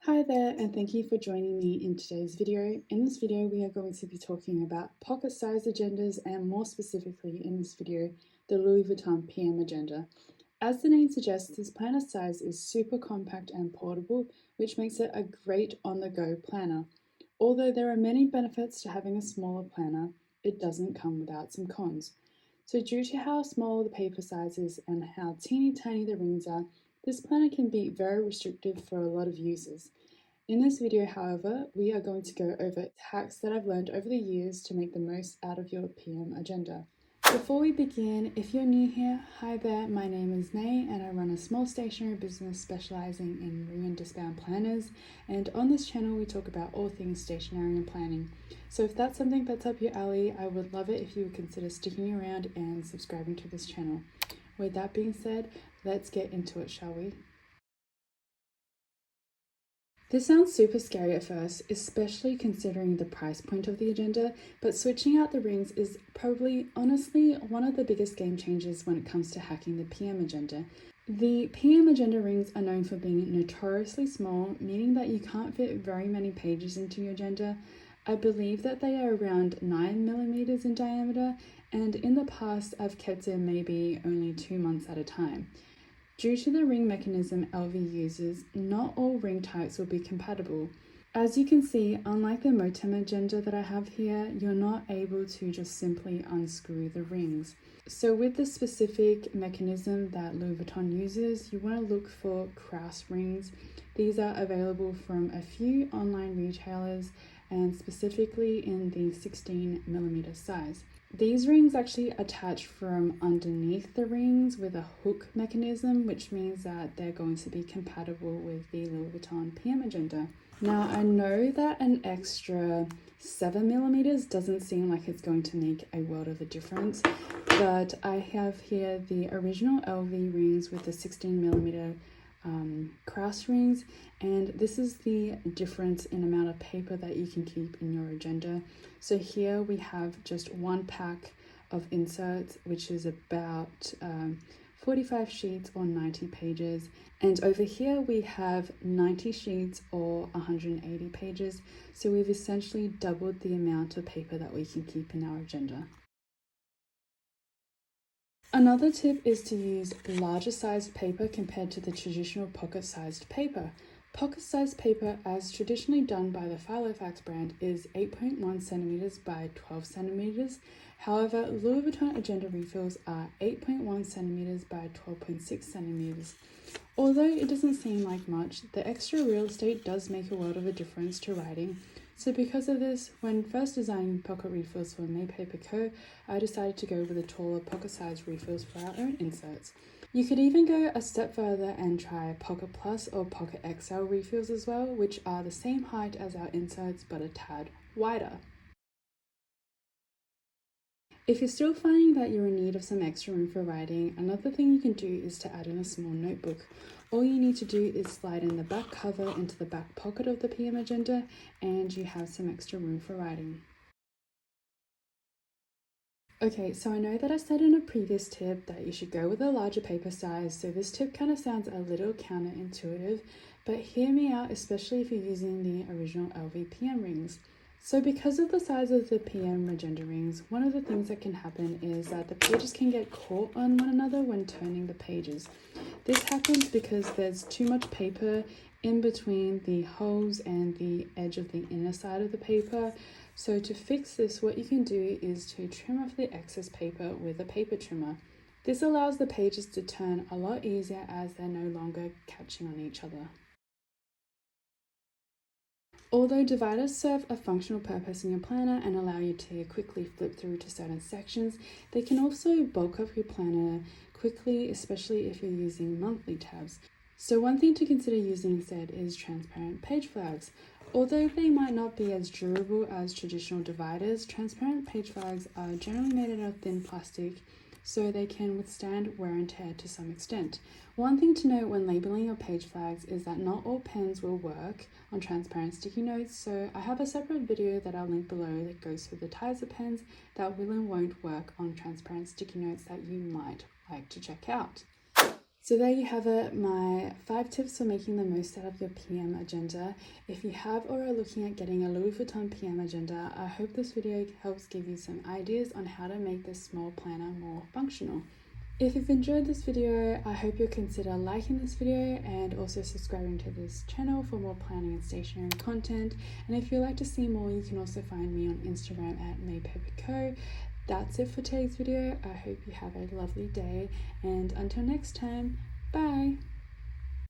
Hi there, and thank you for joining me in today's video. In this video, we are going to be talking about pocket-sized agendas and more specifically in this video, the Louis Vuitton PM agenda. As the name suggests, this planner size is super compact and portable, which makes it a great on-the-go planner. Although there are many benefits to having a smaller planner, it doesn't come without some cons. So due to how small the paper size is and how teeny tiny the rings are, this planner can be very restrictive for a lot of users. In this video, however, we are going to go over hacks that I've learned over the years to make the most out of your PM agenda. Before we begin, if you're new here, hi there, my name is May and I run a small stationery business specializing in ring and discbound planners, and on this channel we talk about all things stationery and planning. So if that's something that's up your alley, I would love it if you would consider sticking around and subscribing to this channel. With that being said, let's get into it, shall we? This sounds super scary at first, especially considering the price point of the agenda, but switching out the rings is probably, honestly, one of the biggest game changers when it comes to hacking the PM agenda. The PM agenda rings are known for being notoriously small, meaning that you can't fit very many pages into your agenda. I believe that they are around 9mm in diameter, and in the past I've kept in maybe only 2 months at a time. Due to the ring mechanism LV uses, not all ring types will be compatible. As you can see, unlike the Motem agenda that I have here, you're not able to just simply unscrew the rings. So with the specific mechanism that Louis Vuitton uses, you want to look for cross rings. These are available from a few online retailers and specifically in the 16mm size. These rings actually attach from underneath the rings with a hook mechanism, which means that they're going to be compatible with the Louis Vuitton PM agenda. Now, I know that an extra 7mm doesn't seem like it's going to make a world of a difference, but I have here the original LV rings with the 16mm cross rings, and this is the difference in amount of paper that you can keep in your agenda. So here we have just one pack of inserts, which is about 45 sheets or 90 pages, and over here we have 90 sheets or 180 pages. So we've essentially doubled the amount of paper that we can keep in our agenda. Another tip is to use larger sized paper compared to the traditional pocket sized paper. Pocket sized paper, as traditionally done by the Filofax brand, is 8.1 centimeters by 12 centimeters. However, Louis Vuitton agenda refills are 8.1 centimeters by 12.6 centimeters. Although it doesn't seem like much, the extra real estate does make a world of a difference to writing. So because of this, when first designing pocket refills for May Paper Co., I decided to go with the taller pocket-sized refills for our own inserts. You could even go a step further and try Pocket Plus or Pocket XL refills as well, which are the same height as our inserts but a tad wider. If you're still finding that you're in need of some extra room for writing, another thing you can do is to add in a small notebook. All you need to do is slide in the back cover into the back pocket of the PM agenda and you have some extra room for writing. Okay, so I know that I said in a previous tip that you should go with a larger paper size, so this tip kind of sounds a little counterintuitive, but hear me out, especially if you're using the original LV PM rings. So because of the size of the PM agenda rings, one of the things that can happen is that the pages can get caught on one another when turning the pages. This happens because there's too much paper in between the holes and the edge of the inner side of the paper. So to fix this, what you can do is to trim off the excess paper with a paper trimmer. This allows the pages to turn a lot easier as they're no longer catching on each other. Although dividers serve a functional purpose in your planner and allow you to quickly flip through to certain sections, they can also bulk up your planner quickly, especially if you're using monthly tabs. So one thing to consider using instead is transparent page flags. Although they might not be as durable as traditional dividers, transparent page flags are generally made out of thin plastic, so they can withstand wear and tear to some extent. One thing to note when labeling your page flags is that not all pens will work on transparent sticky notes, so I have a separate video that I'll link below that goes through the types of pens that will and won't work on transparent sticky notes that you might like to check out. So there you have it, my 5 tips for making the most out of your PM agenda. If you have or are looking at getting a Louis Vuitton PM agenda, I hope this video helps give you some ideas on how to make this small planner more functional. If you've enjoyed this video, I hope you'll consider liking this video and also subscribing to this channel for more planning and stationery content. And if you'd like to see more, you can also find me on Instagram at @maypaperco. That's it for today's video. I hope you have a lovely day, and until next time, bye!